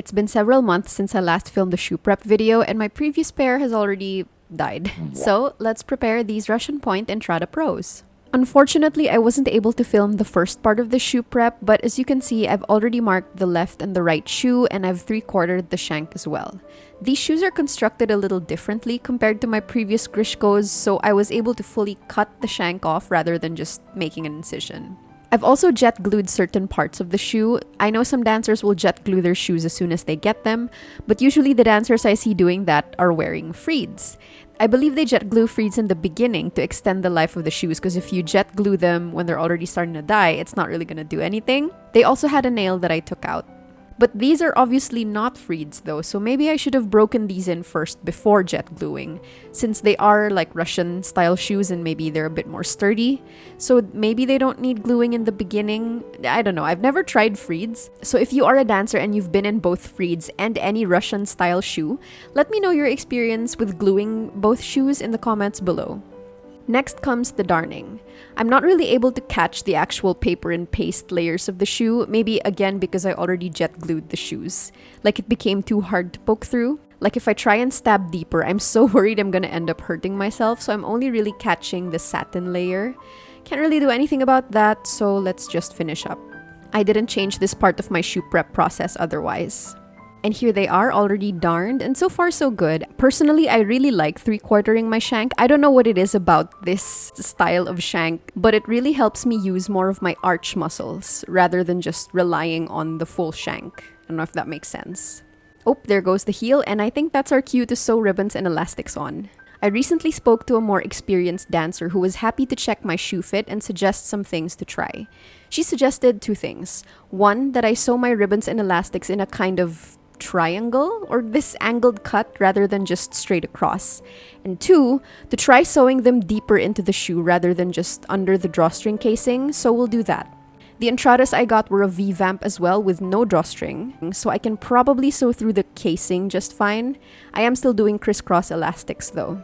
It's been several months since I last filmed the shoe prep video and my previous pair has already died. So let's prepare these Russian Pointe Entrada Pros. Unfortunately, I wasn't able to film the first part of the shoe prep, but as you can see, I've already marked the left and the right shoe and I've 3/4'd the shank as well. These shoes are constructed a little differently compared to my previous Grishkos, so I was able to fully cut the shank off rather than just making an incision. I've also jet glued certain parts of the shoe. I know some dancers will jet glue their shoes as soon as they get them, but usually the dancers I see doing that are wearing freeds. I believe they jet glue freeds in the beginning to extend the life of the shoes, because if you jet glue them when they're already starting to die, it's not really going to do anything. They also had a nail that I took out. But these are obviously not freeds though, so maybe I should have broken these in first before jet gluing, since they are like Russian style shoes and maybe they're a bit more sturdy. So maybe they don't need gluing in the beginning. I don't know, I've never tried freeds. So if you are a dancer and you've been in both freeds and any Russian style shoe, let me know your experience with gluing both shoes in the comments below. Next comes the darning. I'm not really able to catch the actual paper and paste layers of the shoe, maybe again because I already jet glued the shoes. Like it became too hard to poke through. Like if I try and stab deeper, I'm so worried I'm gonna end up hurting myself, so I'm only really catching the satin layer. Can't really do anything about that, so let's just finish up. I didn't change this part of my shoe prep process otherwise. And here they are, already darned, and so far so good. Personally, I really like 3/4ing my shank. I don't know what it is about this style of shank, but it really helps me use more of my arch muscles rather than just relying on the full shank. I don't know if that makes sense. Oh, there goes the heel, and I think that's our cue to sew ribbons and elastics on. I recently spoke to a more experienced dancer who was happy to check my shoe fit and suggest some things to try. She suggested 2 things. One, that I sew my ribbons and elastics in a kind of triangle or this angled cut rather than just straight across. And 2, to try sewing them deeper into the shoe rather than just under the drawstring casing, so we'll do that. The Entradas I got were a V-Vamp as well with no drawstring, so I can probably sew through the casing just fine. I am still doing crisscross elastics though.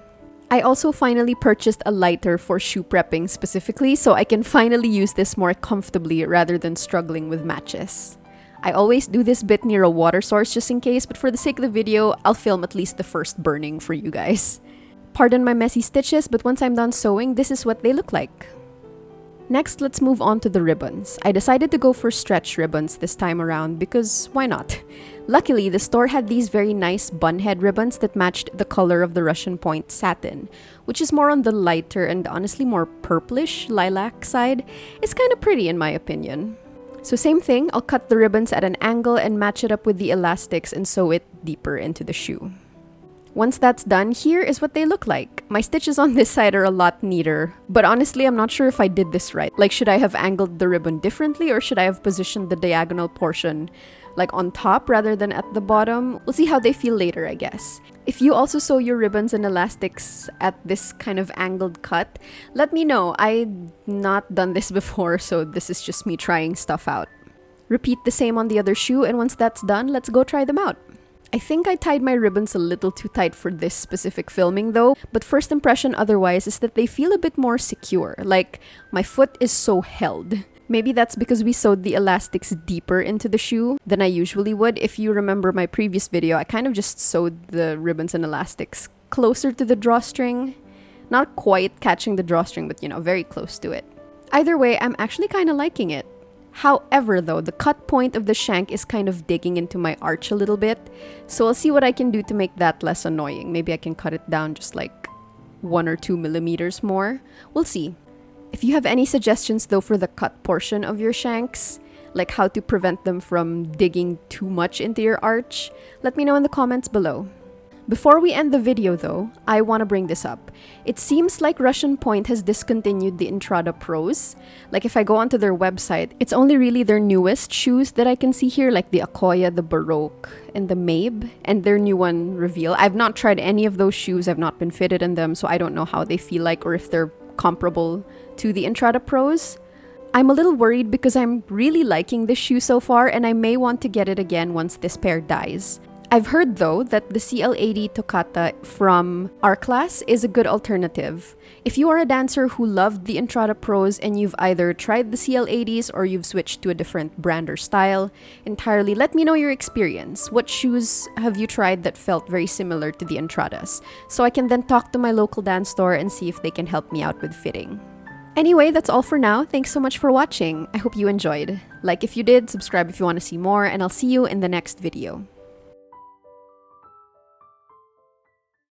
I also finally purchased a lighter for shoe prepping specifically, so I can finally use this more comfortably rather than struggling with matches. I always do this bit near a water source just in case, but for the sake of the video, I'll film at least the first burning for you guys. Pardon my messy stitches, but once I'm done sewing, this is what they look like. Next, let's move on to the ribbons. I decided to go for stretch ribbons this time around because why not? Luckily, the store had these very nice bunhead ribbons that matched the color of the Russian Pointe satin, which is more on the lighter and honestly more purplish lilac side. It's kind of pretty in my opinion. So same thing, I'll cut the ribbons at an angle and match it up with the elastics and sew it deeper into the shoe. Once that's done, here is what they look like. My stitches on this side are a lot neater, but honestly, I'm not sure if I did this right. Like, should I have angled the ribbon differently or should I have positioned the diagonal portion like on top rather than at the bottom? We'll see how they feel later, I guess. If you also sew your ribbons and elastics at this kind of angled cut, let me know. I've not done this before, so this is just me trying stuff out. Repeat the same on the other shoe, and once that's done, let's go try them out. I think I tied my ribbons a little too tight for this specific filming though, but first impression otherwise is that they feel a bit more secure, like my foot is so held. Maybe that's because we sewed the elastics deeper into the shoe than I usually would. If you remember my previous video, I kind of just sewed the ribbons and elastics closer to the drawstring. Not quite catching the drawstring, but you know, very close to it. Either way, I'm actually kind of liking it. However though, the cut point of the shank is kind of digging into my arch a little bit, so I'll see what I can do to make that less annoying. Maybe I can cut it down just like 1 or 2 millimeters more. We'll see. If you have any suggestions though for the cut portion of your shanks, like how to prevent them from digging too much into your arch, let me know in the comments below. Before we end the video though, I want to bring this up. It seems like Russian Pointe has discontinued the Entrada Pros. Like if I go onto their website, it's only really their newest shoes that I can see here, like the Akoya, the Baroque, and the Mabe, and their new one, Reveal. I've not tried any of those shoes, I've not been fitted in them, so I don't know how they feel like or if they're comparable to the Entrada Pros. I'm a little worried because I'm really liking this shoe so far and I may want to get it again once this pair dies. I've heard though that the CL80 Toccata from our class is a good alternative. If you are a dancer who loved the Entrada Pros and you've either tried the CL80s or you've switched to a different brand or style entirely, let me know your experience. What shoes have you tried that felt very similar to the Entradas? So I can then talk to my local dance store and see if they can help me out with fitting. Anyway, that's all for now. Thanks so much for watching. I hope you enjoyed. Like if you did, subscribe if you want to see more, and I'll see you in the next video.